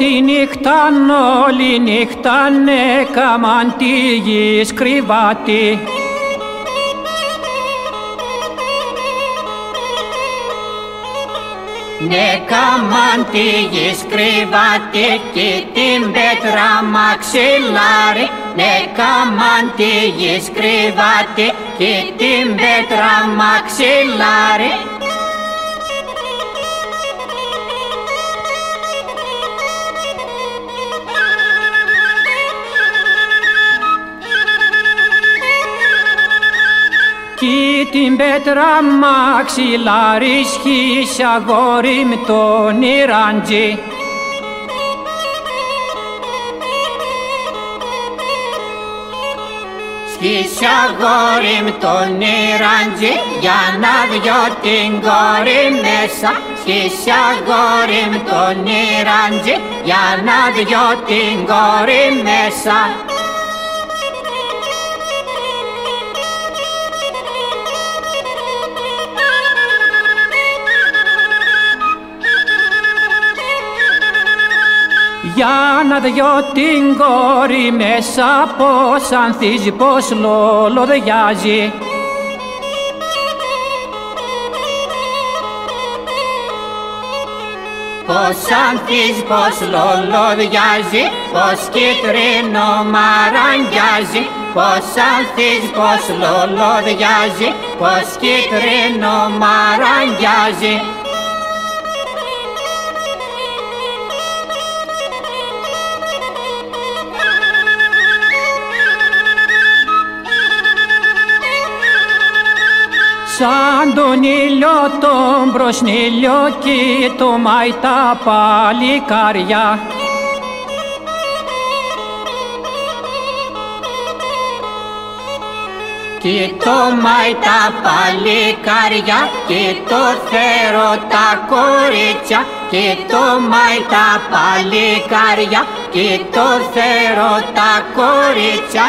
τη νύχταν όλη νύχταν έκαμαν τη γη σκριβάτη. Έκαμαν τη γη σκριβάτη κι την πέτρα μαξιλάρι. Έκαμαν τη γη σκριβάτη κι την πέτρα μαξιλάρι. Κι την πέτρα μαξιλάρι σχίσε αγόρι με τον Ιράντζη. Σχίσε αγόρι με τον Ιράντζη για να διώ την κόρη μέσα. Σχίσε αγόρι με τον Ιράντζη για να διώ την κόρη μέσα. Για να διώ την κόρη μέσα πως ανθίζει, πως λολοδιάζει. Πως ανθίζει, πως λολοδιάζει, πως κίτρινο μαραγγιάζει. Πως ανθίζει, πως λολοδιάζει, πως κίτρινο μαραγγιάζει. Σαν τον ήλιο τον προσνήλιο κοιτούμαι τα παλικάρια. Κοιτούμαι τα παλικάρια, κοιτώ φέρω τα κορίτσια. Κοιτούμαι τα παλικάρια, κοιτώ φέρω τα κορίτσια.